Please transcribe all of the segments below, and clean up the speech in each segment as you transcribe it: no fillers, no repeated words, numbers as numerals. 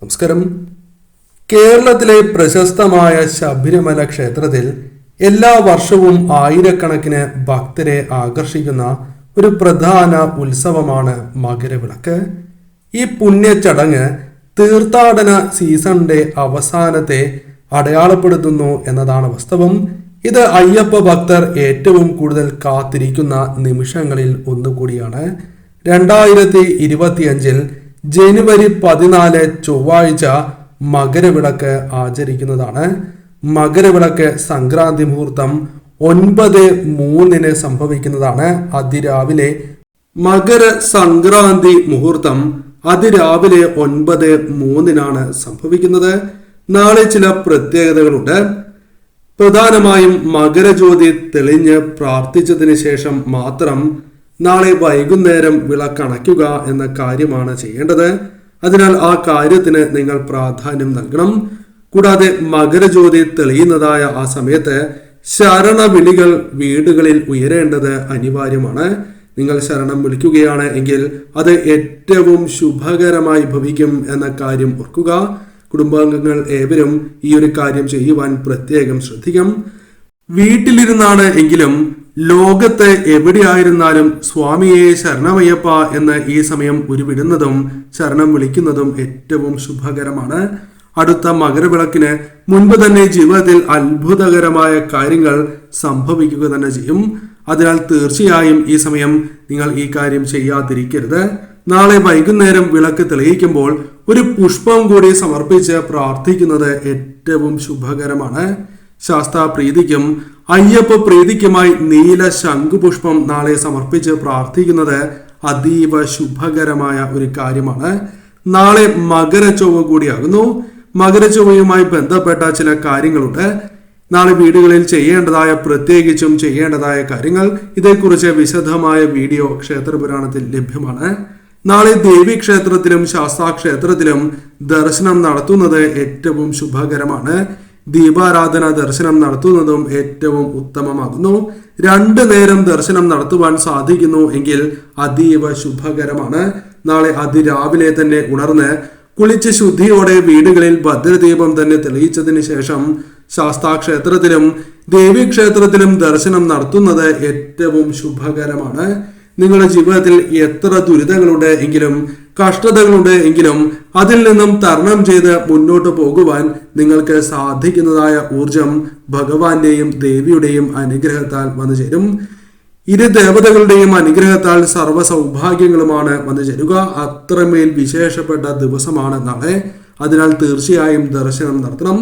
നമസ്കാരം. കേരളത്തിലെ പ്രശസ്തമായ ശബരിമല ക്ഷേത്രത്തിൽ എല്ലാ വർഷവും ആയിരക്കണക്കിന് ഭക്തരെ ആകർഷിക്കുന്ന ഒരു പ്രധാന ഉത്സവമാണ് മകരവിളക്ക്. ഈ പുണ്യ ചടങ്ങ് തീർത്ഥാടന സീസണിന്റെ അവസാനത്തെ അടയാളപ്പെടുത്തുന്നു എന്നതാണ് വാസ്തവം. ഇത് അയ്യപ്പ ഭക്തർ ഏറ്റവും കൂടുതൽ കാത്തിരിക്കുന്ന നിമിഷങ്ങളിൽ ഒന്നുകൂടിയാണ്. 2025 ജനുവരി 14 ചൊവ്വാഴ്ച മകരവിളക്ക് ആചരിക്കുന്നതാണ്. മകരവിളക്ക് സംക്രാന്തി മുഹൂർത്തം 9:03 സംഭവിക്കുന്നതാണ്. അതിരാവിലെ മകര സംക്രാന്തി മുഹൂർത്തം അതിരാവിലെ 9:03 സംഭവിക്കുന്നത്. നാളെ ചില പ്രത്യേകതകളുണ്ട്. പ്രധാനമായും മകരജ്യോതി തെളിഞ്ഞ് പ്രാർത്ഥിച്ചതിന് ശേഷം മാത്രം നാളെ വൈകുന്നേരം വിളക്കണയ്ക്കുക എന്ന കാര്യമാണ് ചെയ്യേണ്ടത്. അതിനാൽ ആ കാര്യത്തിന് നിങ്ങൾ പ്രാധാന്യം നൽകണം. കൂടാതെ മകരജ്യോതി തെളിയുന്നതായ ആ സമയത്ത് ശരണവിളികൾ വീടുകളിൽ ഉയരേണ്ടത് അനിവാര്യമാണ്. നിങ്ങൾ ശരണം വിളിക്കുകയാണ് എങ്കിൽ അത് ഏറ്റവും ശുഭകരമായി ഭവിക്കും എന്ന കാര്യം ഓർക്കുക. കുടുംബാംഗങ്ങൾ ഏവരും ഈ ഒരു കാര്യം ചെയ്യുവാൻ പ്രത്യേകം ശ്രദ്ധിക്കണം. വീട്ടിലിരുന്നാണ് എങ്കിലും ലോകത്ത് എവിടെയായിരുന്നാലും സ്വാമിയെ ശരണമയ്യപ്പ എന്ന് ഈ സമയം ഉരുവിടുന്നതും ശരണം വിളിക്കുന്നതും ഏറ്റവും ശുഭകരമാണ്. അടുത്ത മകരവിളക്കിന് മുൻപ് തന്നെ ജീവിതത്തിൽ അത്ഭുതകരമായ കാര്യങ്ങൾ സംഭവിക്കുക തന്നെ ചെയ്യും. അതിനാൽ തീർച്ചയായും ഈ സമയം നിങ്ങൾ ഈ കാര്യം ചെയ്യാതിരിക്കരുത്. നാളെ വൈകുന്നേരം വിളക്ക് തെളിയിക്കുമ്പോൾ ഒരു പുഷ്പം കൂടി സമർപ്പിച്ച് പ്രാർത്ഥിക്കുന്നത് ഏറ്റവും ശുഭകരമാണ്. ശാസ്താപ്രീതിക്കും അയ്യപ്പ പ്രീതിക്കുമായി നീല ശംഖുപുഷ്പം നാളെ സമർപ്പിച്ച് പ്രാർത്ഥിക്കുന്നത് അതീവ ശുഭകരമായ ഒരു കാര്യമാണ്. നാളെ മകരച്ചൊവ്വ കൂടിയാകുന്നു. മകരച്ചൊവ്വയുമായി ബന്ധപ്പെട്ട ചില കാര്യങ്ങളുണ്ട്. നാളെ വീടുകളിൽ പ്രത്യേകിച്ചും ചെയ്യേണ്ടതായ കാര്യങ്ങൾ, ഇതേക്കുറിച്ച് വിശദമായ വീഡിയോ ക്ഷേത്രപുരാണത്തിൽ ലഭ്യമാണ്. നാളെ ദേവീക്ഷേത്രത്തിലും ശാസ്താക്ഷേത്രത്തിലും ദർശനം നടത്തുന്നത് ഏറ്റവും ശുഭകരമാണ്. ദീപാരാധന ദർശനം നടത്തുന്നതും ഏറ്റവും ഉത്തമമാകുന്നു. 2 നേരം ദർശനം നടത്തുവാൻ സാധിക്കുന്നു എങ്കിൽ അതീവ ശുഭകരമാണ്. നാളെ അതിരാവിലെ തന്നെ ഉണർന്ന് കുളിച്ച് ശുദ്ധിയോടെ വീടുകളിൽ ഭദ്രദീപം തന്നെ തെളിയിച്ചതിന് ശേഷം ശാസ്താക്ഷേത്രത്തിലും ദേവീക്ഷേത്രത്തിലും ദർശനം നടത്തുന്നത് ഏറ്റവും ശുഭകരമാണ്. നിങ്ങളുടെ ജീവിതത്തിൽ എത്ര ദുരിതങ്ങളുണ്ട് എങ്കിലും കഷ്ടതകളുണ്ട് എങ്കിലും അതിൽ നിന്നും തരണം ചെയ്ത് മുന്നോട്ട് പോകുവാൻ നിങ്ങൾക്ക് സാധിക്കുന്നതായ ഊർജം ഭഗവാന്റെയും ദേവിയുടെയും അനുഗ്രഹത്താൽ വന്നു ചേരും. ഇരു ദേവതകളുടെയും അനുഗ്രഹത്താൽ സർവ്വ സൗഭാഗ്യങ്ങളുമാണ് വന്നു ചേരുക. അത്രമേൽ വിശേഷപ്പെട്ട ദിവസമാണ് നാളെ. അതിനാൽ തീർച്ചയായും ദർശനം നടത്തണം.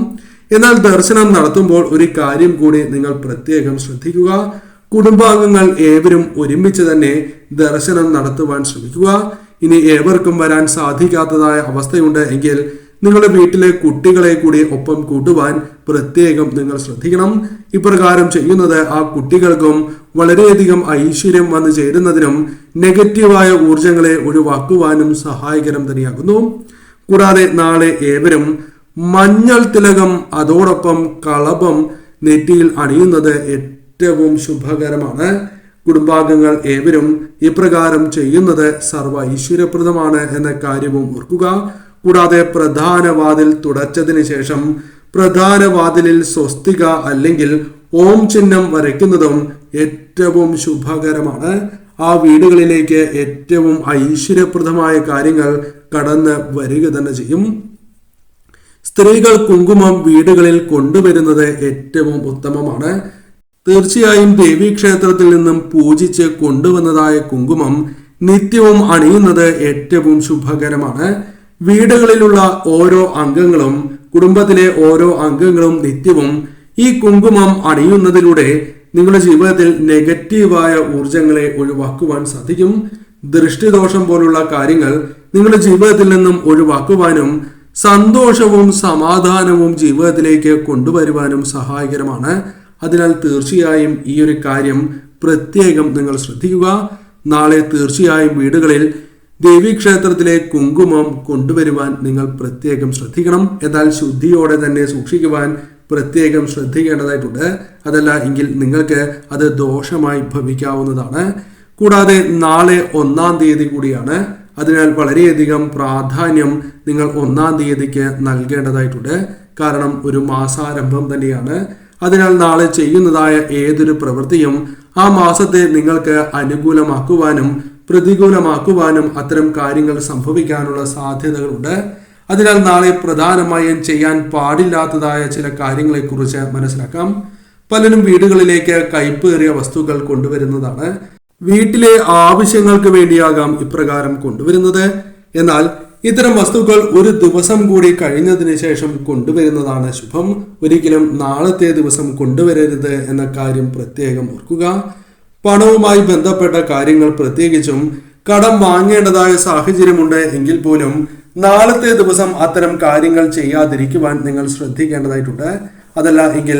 എന്നാൽ ദർശനം നടത്തുമ്പോൾ ഒരു കാര്യം കൂടി നിങ്ങൾ പ്രത്യേകം ശ്രദ്ധിക്കുക. കുടുംബാംഗങ്ങൾ ഏവരും ഒരുമിച്ച് തന്നെ ദർശനം നടത്തുവാൻ ശ്രമിക്കുക. ഇനി ഏവർക്കും വരാൻ സാധിക്കാത്തതായ അവസ്ഥയുണ്ട് എങ്കിൽ നിങ്ങളുടെ വീട്ടിലെ കുട്ടികളെ കൂടി ഒപ്പം കൂട്ടുവാൻ പ്രത്യേകം നിങ്ങൾ ശ്രദ്ധിക്കണം. ഇപ്രകാരം ചെയ്യുന്നത് ആ കുട്ടികൾക്കും വളരെയധികം ഐശ്വര്യം വന്നു ചേരുന്നതിനും നെഗറ്റീവായ ഊർജങ്ങളെ ഒഴിവാക്കുവാനും സഹായകരം തന്നെയാകുന്നു. കൂടാതെ നാളെ ഏവരും മഞ്ഞൾ തിലകം അതോടൊപ്പം കളഭം നെറ്റിയിൽ അണിയുന്നത് ഏറ്റവും ശുഭകരമാണ്. കുടുംബാംഗങ്ങൾ ഏവരും ഇപ്രകാരം ചെയ്യുന്നത് സർവ്വ ഐശ്വര്യപ്രദമാണ് എന്ന കാര്യവും ഓർക്കുക. കൂടാതെ പ്രധാന വാതിൽ തുടച്ചതിന് ശേഷം പ്രധാന വാതിലിൽ സ്വസ്തിക അല്ലെങ്കിൽ ഓം ചിഹ്നം വരയ്ക്കുന്നതും ഏറ്റവും ശുഭകരമാണ്. ആ വീടുകളിലേക്ക് ഏറ്റവും ഐശ്വര്യപ്രദമായ കാര്യങ്ങൾ കടന്ന് വരിക തന്നെ ചെയ്യും. സ്ത്രീകൾ കുങ്കുമം വീടുകളിൽ കൊണ്ടുവരുന്നത് ഏറ്റവും ഉത്തമമാണ്. തീർച്ചയായും ദേവീക്ഷേത്രത്തിൽ നിന്നും പൂജിച്ച് കൊണ്ടുവന്നതായ കുങ്കുമം നിത്യവും അണിയുന്നത് ഏറ്റവും ശുഭകരമാണ്. വീടുകളിലുള്ള ഓരോ അംഗങ്ങളും കുടുംബത്തിലെ ഓരോ അംഗങ്ങളും നിത്യവും ഈ കുങ്കുമം അണിയുന്നതിലൂടെ നിങ്ങളുടെ ജീവിതത്തിൽ നെഗറ്റീവായ ഊർജങ്ങളെ ഒഴിവാക്കുവാൻ സാധിക്കും. ദൃഷ്ടിദോഷം പോലുള്ള കാര്യങ്ങൾ നിങ്ങളുടെ ജീവിതത്തിൽ നിന്നും ഒഴിവാക്കുവാനും സന്തോഷവും സമാധാനവും ജീവിതത്തിലേക്ക് കൊണ്ടുവരുവാനും സഹായകരമാണ്. അതിനാൽ തീർച്ചയായും ഈ ഒരു കാര്യം പ്രത്യേകം നിങ്ങൾ ശ്രദ്ധിക്കുക. നാളെ തീർച്ചയായും വീടുകളിൽ ദേവീക്ഷേത്രത്തിലെ കുങ്കുമം കൊണ്ടുവരുവാൻ നിങ്ങൾ പ്രത്യേകം ശ്രദ്ധിക്കണം. എന്നാൽ ശുദ്ധിയോടെ തന്നെ സൂക്ഷിക്കുവാൻ പ്രത്യേകം ശ്രദ്ധിക്കേണ്ടതായിട്ടുണ്ട്. അതല്ല എങ്കിൽ നിങ്ങൾക്ക് അത് ദോഷമായി ഭവിക്കാവുന്നതാണ്. കൂടാതെ നാളെ 1-ാം തീയതി കൂടിയാണ്. അതിനാൽ വളരെയധികം പ്രാധാന്യം നിങ്ങൾ 1-ാം തീയതിക്ക് നൽകേണ്ടതായിട്ടുണ്ട്. കാരണം ഒരു മാസാരംഭം തന്നെയാണ്. അതിനാൽ നാളെ ചെയ്യുന്നതായ ഏതൊരു പ്രവൃത്തിയും ആ മാസത്തെ നിങ്ങൾക്ക് അനുകൂലമാക്കുവാനും പ്രതികൂലമാക്കുവാനും അത്തരം കാര്യങ്ങൾ സംഭവിക്കാനുള്ള സാധ്യതകളുണ്ട്. അതിനാൽ നാളെ പ്രധാനമായും ചെയ്യാൻ പാടില്ലാത്തതായ ചില കാര്യങ്ങളെക്കുറിച്ച് മനസ്സിലാക്കാം. പലരും വീടുകളിലേക്ക് കയ്പേറിയ വസ്തുക്കൾ കൊണ്ടുവരുന്നതാണ്. വീട്ടിലെ ആവശ്യങ്ങൾക്ക് വേണ്ടിയാകാം ഇപ്രകാരം കൊണ്ടുവരുന്നത്. എന്നാൽ ഇത്തരം വസ്തുക്കൾ ഒരു ദിവസം കൂടി കഴിഞ്ഞതിന് ശേഷം കൊണ്ടുവരുന്നതാണ് ശുഭം. ഒരിക്കലും നാളത്തെ ദിവസം കൊണ്ടുവരരുത് എന്ന കാര്യം പ്രത്യേകം ഓർക്കുക. പണവുമായി ബന്ധപ്പെട്ട കാര്യങ്ങൾ, പ്രത്യേകിച്ചും കടം വാങ്ങേണ്ടതായ സാഹചര്യമുണ്ട് എങ്കിൽ പോലും നാളത്തെ ദിവസം അത്തരം കാര്യങ്ങൾ ചെയ്യാതിരിക്കുവാൻ നിങ്ങൾ ശ്രദ്ധിക്കേണ്ടതായിട്ടുണ്ട്. അതല്ല എങ്കിൽ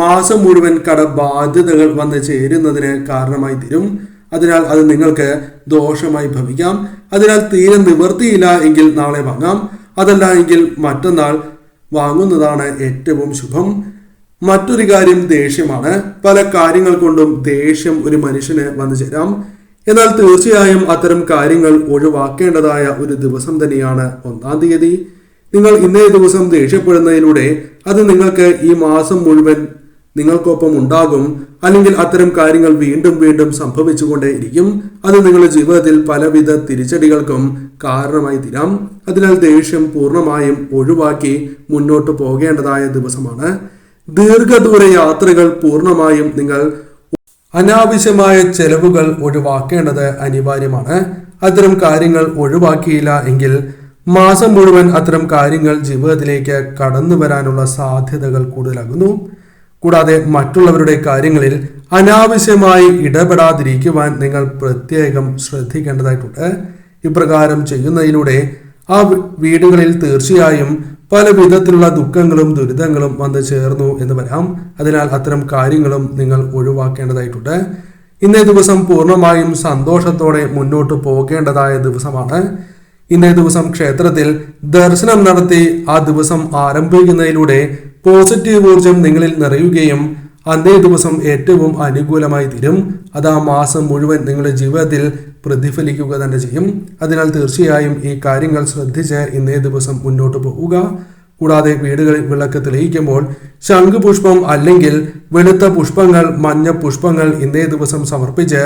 മാസം മുഴുവൻ കടബാധ്യതകൾ വന്ന് ചേരുന്നതിന് കാരണമായി തീരും. അതിനാൽ അത് നിങ്ങൾക്ക് ദോഷമായി ഭവിക്കാം. അതിനാൽ തീരെ നിവൃത്തിയില്ല എങ്കിൽ നാളെ വാങ്ങാം. അതല്ല എങ്കിൽ മറ്റന്നാൾ വാങ്ങുന്നതാണ് ഏറ്റവും ശുഭം. മറ്റൊരു കാര്യം ദേഷ്യമാണ്. പല കാര്യങ്ങൾ കൊണ്ടും ദേഷ്യം ഒരു മനുഷ്യന് വന്നു ചേരാം. എന്നാൽ തീർച്ചയായും അത്തരം കാര്യങ്ങൾ ഒഴിവാക്കേണ്ടതായ ഒരു ദിവസം തന്നെയാണ് 1-ാം തീയതി. നിങ്ങൾ ഇന്നേ ദിവസം ദേഷ്യപ്പെടുന്നതിലൂടെ അത് നിങ്ങൾക്ക് ഈ മാസം മുഴുവൻ നിങ്ങൾക്കൊപ്പം ഉണ്ടാകും. അല്ലെങ്കിൽ അത്തരം കാര്യങ്ങൾ വീണ്ടും വീണ്ടും സംഭവിച്ചുകൊണ്ടേയിരിക്കും. അത് നിങ്ങളുടെ ജീവിതത്തിൽ പലവിധ തിരിച്ചടികൾക്കും കാരണമായി തീരാം. അതിനാൽ ദേഷ്യം പൂർണ്ണമായും ഒഴിവാക്കി മുന്നോട്ട് പോകേണ്ടതായ ദിവസമാണ്. ദീർഘദൂര യാത്രകൾ പൂർണ്ണമായും നിങ്ങൾ അനാവശ്യമായ ചെലവുകൾ ഒഴിവാക്കേണ്ടത് അനിവാര്യമാണ്. അത്തരം കാര്യങ്ങൾ ഒഴിവാക്കിയില്ല എങ്കിൽ മാസം മുഴുവൻ അത്തരം കാര്യങ്ങൾ ജീവിതത്തിലേക്ക് കടന്നു വരാനുള്ള സാധ്യതകൾ കൂടുതലാകുന്നു. കൂടാതെ മറ്റുള്ളവരുടെ കാര്യങ്ങളിൽ അനാവശ്യമായി ഇടപെടാതിരിക്കുവാൻ നിങ്ങൾ പ്രത്യേകം ശ്രദ്ധിക്കേണ്ടതായിട്ടുണ്ട്. ഇപ്രകാരം ചെയ്യുന്നതിലൂടെ ആ വീടുകളിൽ തീർച്ചയായും പല വിധത്തിലുള്ള ദുഃഖങ്ങളും ദുരിതങ്ങളും വന്നു ചേർന്നു എന്ന് വരാം. അതിനാൽ അത്തരം കാര്യങ്ങളും നിങ്ങൾ ഒഴിവാക്കേണ്ടതായിട്ടുണ്ട്. ഇന്നേ ദിവസം പൂർണ്ണമായും സന്തോഷത്തോടെ മുന്നോട്ട് പോകേണ്ടതായ ദിവസമാണ്. ഇന്നേ ദിവസം ക്ഷേത്രത്തിൽ ദർശനം നടത്തി ആ ദിവസം ആരംഭിക്കുന്നതിലൂടെ പോസിറ്റീവ് ഊർജം നിങ്ങളിൽ നിറയുകയും അന്നേ ദിവസം ഏറ്റവും അനുകൂലമായി തീരും. അത് ആ മാസം മുഴുവൻ നിങ്ങളുടെ ജീവിതത്തിൽ പ്രതിഫലിക്കുക തന്നെ ചെയ്യും. അതിനാൽ തീർച്ചയായും ഈ കാര്യങ്ങൾ ശ്രദ്ധിച്ച് ഇന്നേ ദിവസം മുന്നോട്ട് പോവുക. കൂടാതെ വീടുകളിൽ വിളക്ക് തെളിയിക്കുമ്പോൾ ശംഖുപുഷ്പം അല്ലെങ്കിൽ വെളുത്ത പുഷ്പങ്ങൾ, മഞ്ഞ പുഷ്പങ്ങൾ ഇന്നേ ദിവസം സമർപ്പിച്ച്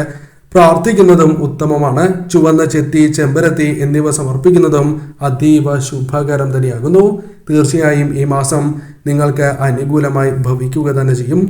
പ്രാർത്ഥിക്കുന്നതും ഉത്തമമാണ്. ചുവന്ന ചെത്തി, ചെമ്പരത്തി എന്നിവ സമർപ്പിക്കുന്നതും അതീവ ശുഭകരം തന്നെയാകുന്നു. തീർച്ചയായും ഈ മാസം നിങ്ങൾക്ക് അനുകൂലമായി ഭവിക്കുക തന്നെ ചെയ്യും.